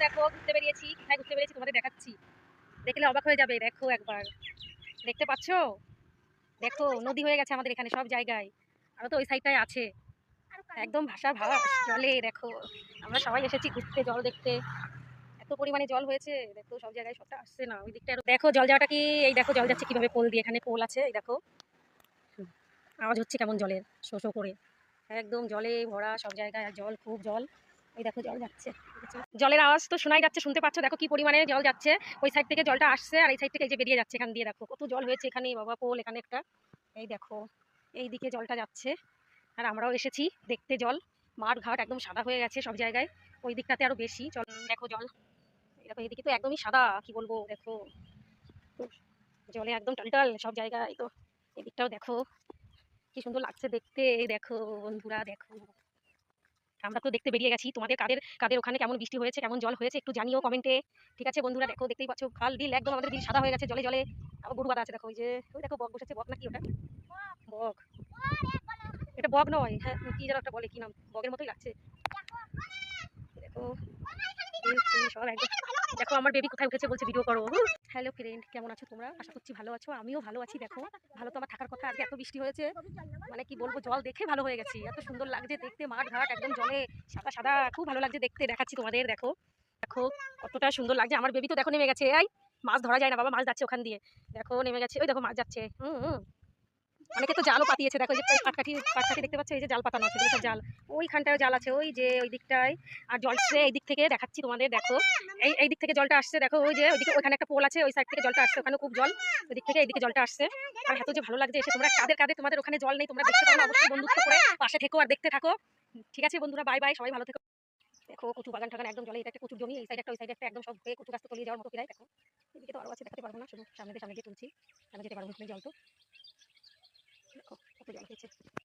দেখো ঘুরতে বেরিয়েছি, কোথায় ঘুরতে বেরিয়েছি তোমাদের দেখাচ্ছি, দেখলে অবাক হয়ে যাবে। দেখো একবার, দেখতে পাচ্ছো? দেখো নদী হয়ে গেছে আমাদের এখানে সব জায়গায়, আরো তো ওই সাইডটায় আছে, একদম ভাষা ভাস জলে। দেখো আমরা সবাই এসেছি ঘুরতে, জল দেখতে, এত পরিমাণে জল হয়েছে। দেখো সব জায়গায় সবটা আসছে না, ওই দিকটা দেখো জল যাওয়াটা কি, এই দেখো জল যাচ্ছে কিভাবে পোল দিয়ে, এখানে পোল আছে, এই দেখো আওয়াজ হচ্ছে কেমন জলের, শো শো করে, একদম জলে ভরা সব জায়গায়, আর জল, খুব জল। এই দেখো জল যাচ্ছে, জলের আওয়াজ তো শোনাই যাচ্ছে, শুনতে পাচ্ছ? দেখো কি পরিমাণে জল যাচ্ছে, ওই সাইড থেকে জলটা আসছে আর এই সাইড থেকে এই যে বেরিয়ে যাচ্ছে এখান দিয়ে। দেখো কত জল হয়েছে এখানে, বাবা পোল এখানে একটা, এই দেখো এই দিকে জলটা যাচ্ছে, আর আমরাও এসেছি দেখতে। জল মাঠ ঘাট একদম সাদা হয়ে গেছে সব জায়গায়, ওই দিকটাতে আরো বেশি জল। দেখো জল, দেখো এইদিকে তো একদমই সাদা, কি বলবো। দেখো জলে একদম টলটল সব জায়গায়। তো এদিকটাও দেখো কি সুন্দর লাগছে দেখতে। এই দেখো বন্ধুরা, দেখো আমরা তো দেখতে বেরিয়ে গেছি, তোমাদের কাদের কাদের ওখানে কেমন বৃষ্টি হয়েছে, কেমন জল হয়েছে একটু জানিও কমেন্টে। ঠিক আছে বন্ধুরা, দেখো দেখতেই পাচ্ছ খাল বিল একদম আমাদের বিল সাদা হয়ে গেছে জলে জলে। আবার গরু বাঁধা আছে, দেখো ওই যে, ওই দেখো বক বসেছে, বক নাকি ওটা? বক, এটা বক নয়, হ্যাঁ কি যেন একটা বলে, কি নাম, বকের মতোই লাগছে। দেখো সব একদম, দেখো আমার বেবি কোথায় উঠেছে, বলছে ভিডিও করো। হ্যালো ফ্রেন্ড, কেমন আছো তোমরা? আশা করছি ভালো আছো, আমিও ভালো আছি। দেখো ভালো তো আমার থাকার কথা, আজকে এত বৃষ্টি হয়েছে, মানে কি বলবো, জল দেখে ভালো হয়ে গেছি, এত সুন্দর লাগছে দেখতে, মাঠ ঘাট একদম জলে সাদা সাদা, খুব ভালো লাগছে দেখতে। দেখাচ্ছি তোমাদের, দেখো দেখো কতটা সুন্দর লাগছে। আমার বেবি তো দেখো নেমে গেছে, এই মাছ ধরা যায় না বাবা, মাছ যাচ্ছে ওখান দিয়ে, দেখো নেমে গেছে, ওই দেখো মাছ যাচ্ছে। অনেকে তো জালও পাতিয়েছে, দেখো এই যে পাটকাঠি, পাটকাঠি দেখতে পাচ্ছ, এই যে জাল পাতানো আছে, সব জাল, ওইখানটায় জাল আছে, ওই যে ওই দিকটায়। আর জল আসছে এই দিক থেকে, দেখাচ্ছি তোমাদের, দেখো এই দিক থেকে জলটা আসছে, দেখো ওই যে ওইদিকে, ওইখানে একটা পোল আছে, ওই সাইড থেকে জলটা আসছে, ওখানে খুব জল, ওই দিক থেকে এইদিকে জলটা আসছে। আর এত যে ভালো লাগছে এসে, তোমরা কাদের কাদের তোমাদের ওখানে জল নেই, তোমরা দেখতে পারো না, অবশ্যই বন্ধুত্ব করে পাশে থেকো আর দেখতে থাকো। ঠিক আছে বন্ধুরা, বাই বাই, সবাই ভালো থেকো। দেখো কচু বাগান টাগান একদম জলে, এটা একটা কচুর জমি, এই সাইড একটা ওই সাইড একটা, একদম সব হয়ে কচু গাছ তো তলিয়ে যাওয়ার মতো প্রায়। দেখো এদিকে তো আরো আছে, দেখাতে পারবো না, শুধু সামনে দিয়ে সামনে দিয়ে তুলছি, সামনে যেতে পারবো না, জল তো দেখো কত জল হয়েছে।